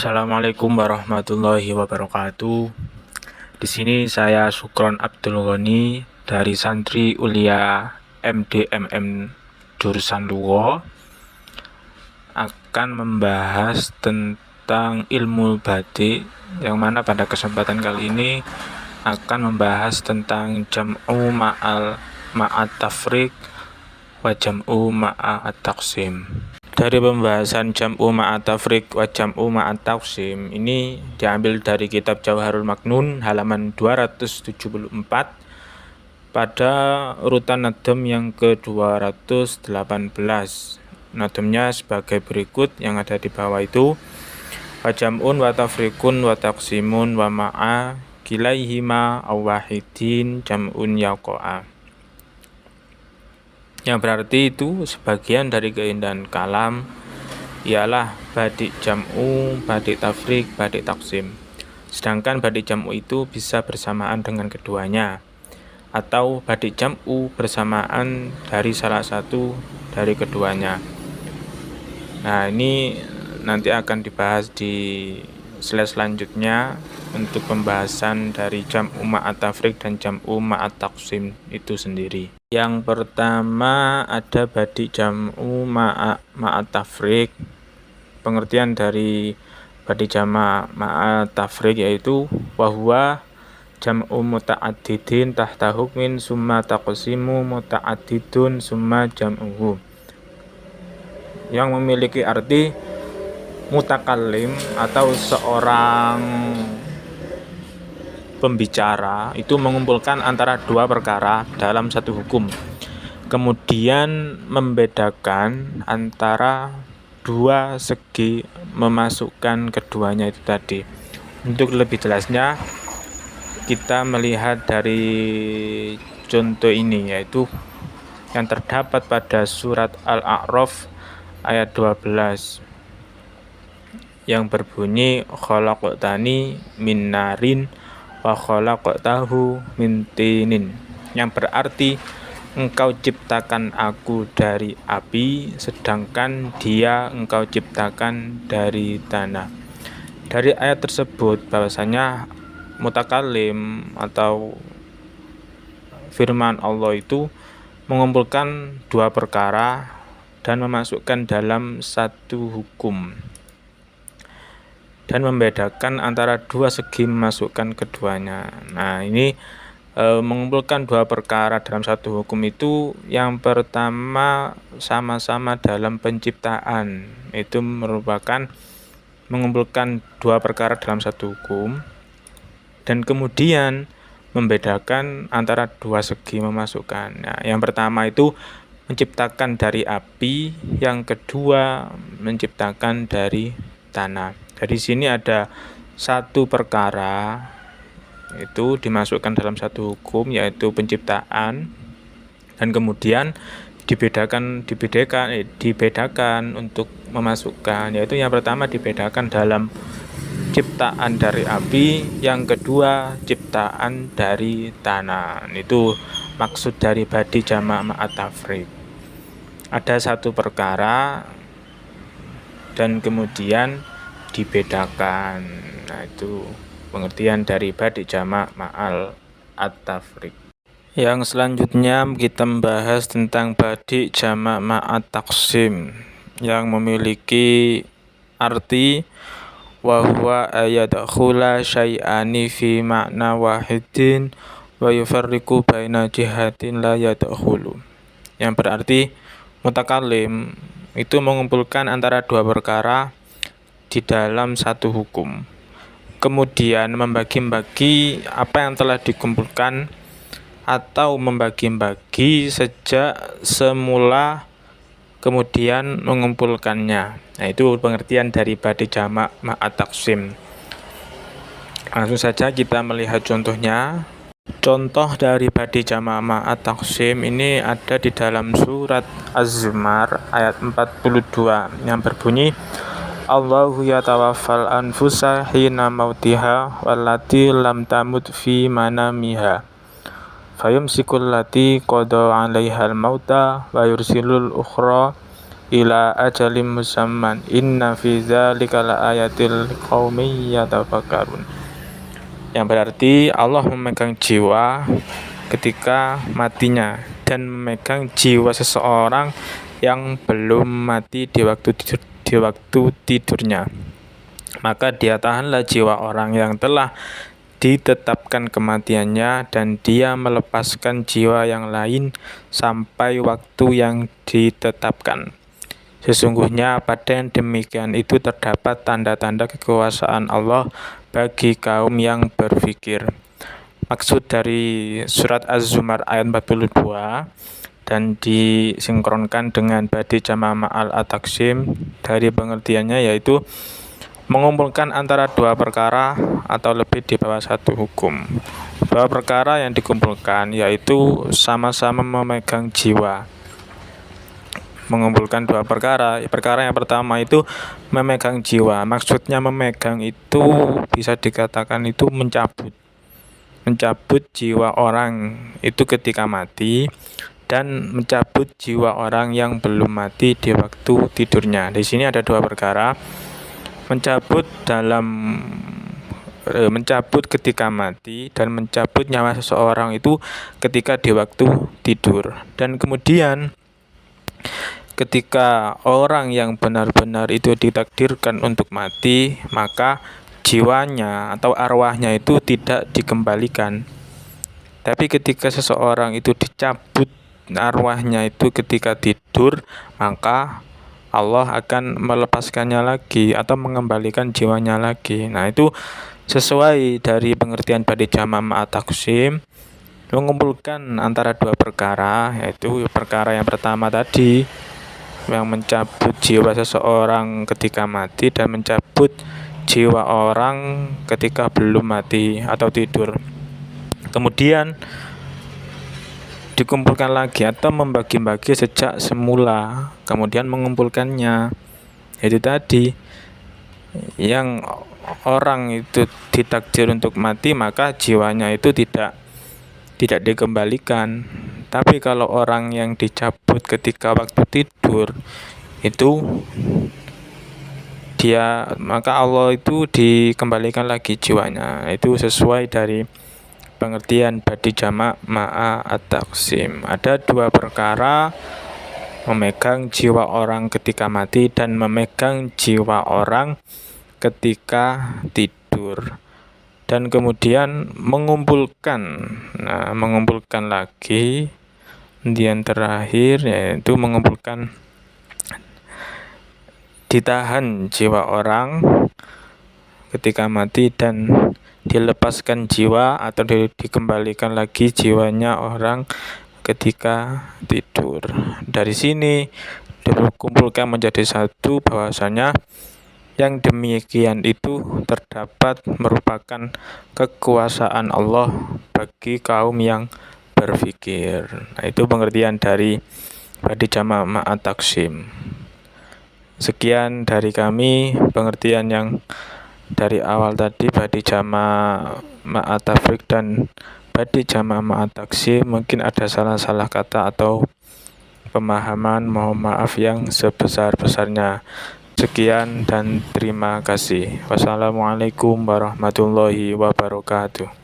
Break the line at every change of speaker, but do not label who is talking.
Assalamualaikum warahmatullahi wabarakatuh. Di sini saya Sukron Abdul Ghani dari Santri Ulia MDMM jurusan Luwo akan membahas tentang ilmu batik, yang mana pada kesempatan kali ini akan membahas tentang jam'u ma'at tafriq wa jam'u ma'at taqsim. Dari pembahasan jam'u ma'at tafriq wa jam'u ma'at taqsim ini diambil dari kitab Jauharul Maknun halaman 274 pada urutan nadam yang ke-218. Nadamnya sebagai berikut yang ada di bawah itu: wa jam'un wa tafriqun wa taqsimun wa ma'a kilaihima aw wahidin jam'un yaqa'a. Yang berarti itu sebagian dari keindahan kalam ialah badik jam'u, badik tafriq, badik taksim. Sedangkan badik jam'u itu bisa bersamaan dengan keduanya, atau badik jam'u bersamaan dari salah satu dari keduanya. Nah, ini nanti akan dibahas di slide selanjutnya untuk pembahasan dari jam'u ma'at tafriq dan jam'u ma'at taksim itu sendiri. Yang pertama ada badik jam'u ma'at tafriq. Pengertian dari badik ma'at tafriq yaitu wahwa jam'u muta'addidin tahta hukmin summa taqsimu muta'addidun summa jam'uhu, yang memiliki arti mutakallim atau seorang pembicara itu mengumpulkan antara dua perkara dalam satu hukum, kemudian membedakan antara dua segi, memasukkan keduanya itu tadi. Untuk lebih jelasnya kita melihat dari contoh ini, yaitu yang terdapat pada surat Al-A'raf ayat 12 yang berbunyi khalaqtani min narin wa khalaqtahu min tinin, yang berarti engkau ciptakan aku dari api sedangkan dia engkau ciptakan dari tanah. Dari ayat tersebut bahwasanya mutakallim atau firman Allah itu mengumpulkan dua perkara dan memasukkan dalam satu hukum, dan membedakan antara dua segi, memasukkan keduanya. Nah, ini mengumpulkan dua perkara dalam satu hukum itu, yang pertama sama-sama dalam penciptaan, itu merupakan mengumpulkan dua perkara dalam satu hukum, dan kemudian membedakan antara dua segi, memasukkan. Nah, yang pertama itu menciptakan dari api, yang kedua menciptakan dari tanah. Dari sini ada satu perkara itu dimasukkan dalam satu hukum, yaitu penciptaan, dan kemudian dibedakan untuk memasukkan, yaitu yang pertama dibedakan dalam ciptaan dari api, yang kedua ciptaan dari tanah. Itu maksud dari badik jamak ma'at tafriq. Ada satu perkara dan kemudian dibedakan. Nah, itu pengertian dari badik jamak ma'at tafriq. Yang selanjutnya kita membahas tentang badik jamak ma'at taqsim, yang memiliki arti wa huwa ayadkhula syai'ani fi makna wahidin wa yufarriqu baina jihatin la yadkhulu, yang berarti mutakallim itu mengumpulkan antara dua perkara di dalam satu hukum, kemudian membagi-bagi apa yang telah dikumpulkan atau membagi-bagi sejak semula kemudian mengumpulkannya. Nah, itu pengertian dari badik jamak ma'at taqsim. Langsung saja kita melihat contohnya. Contoh dari badik jamak ma'at taqsim ini ada di dalam surat Az-Zumar ayat 42 yang berbunyi Allahu yatawaffal anfusa hina mautiha wallati lam tamut fi manamiha fayumsikul lati qada 'alaihal mauta wa yursilul ukhra ila ajalim musamman inna fi dzalika laayatil qaumi yatafakkarun. Yang berarti Allah memegang jiwa ketika matinya dan memegang jiwa seseorang yang belum mati di waktu tidurnya. Maka dia tahanlah jiwa orang yang telah ditetapkan kematiannya dan dia melepaskan jiwa yang lain sampai waktu yang ditetapkan. Sesungguhnya pada yang demikian itu terdapat tanda-tanda kekuasaan Allah bagi kaum yang berfikir. Maksud dari surat Az-Zumar ayat 42 dan disinkronkan dengan badi jama' ma'al at-taqsim dari pengertiannya yaitu mengumpulkan antara dua perkara atau lebih di bawah satu hukum. Dua perkara yang dikumpulkan yaitu sama-sama memegang jiwa. Mengumpulkan dua perkara. Perkara yang pertama itu memegang jiwa. Maksudnya memegang itu bisa dikatakan itu mencabut jiwa orang itu ketika mati dan mencabut jiwa orang yang belum mati di waktu tidurnya. Di sini ada dua perkara. Mencabut ketika mati dan mencabut nyawa seseorang itu ketika di waktu tidur. Dan kemudian ketika orang yang benar-benar itu ditakdirkan untuk mati, maka jiwanya atau arwahnya itu tidak dikembalikan. Tapi ketika seseorang itu dicabut arwahnya itu ketika tidur, maka Allah akan melepaskannya lagi atau mengembalikan jiwanya lagi. Nah, itu sesuai dari pengertian badi jama' ma'at taqsim, mengumpulkan antara dua perkara, yaitu perkara yang pertama tadi yang mencabut jiwa seseorang ketika mati dan mencabut jiwa orang ketika belum mati atau tidur. Kemudian dikumpulkan lagi atau membagi-bagi sejak semula, kemudian mengumpulkannya. Itu tadi yang orang itu ditakdir untuk mati, maka jiwanya itu tidak dikembalikan. Tapi kalau orang yang dicabut ketika waktu tidur itu maka Allah itu dikembalikan lagi jiwanya. Itu sesuai dari pengertian badi jama' ma'a at-taqsim. Ada dua perkara, memegang jiwa orang ketika mati dan memegang jiwa orang ketika tidur. Dan kemudian mengumpulkan lagi yang terakhir yaitu mengumpulkan ditahan jiwa orang ketika mati dan dilepaskan jiwa atau dikembalikan lagi jiwanya orang ketika tidur. Dari sini dikumpulkan menjadi satu bahwasanya yang demikian itu terdapat merupakan kekuasaan Allah bagi kaum yang berfikir. Nah, itu pengertian dari badi jama' ma'at taqsim. Sekian dari kami pengertian yang dari awal tadi badi jama' ma'at tafriq dan badi jama' ma'at taqsim. Mungkin ada salah-salah kata atau pemahaman, mohon maaf yang sebesar-besarnya. Sekian dan terima kasih. Wassalamualaikum warahmatullahi wabarakatuh.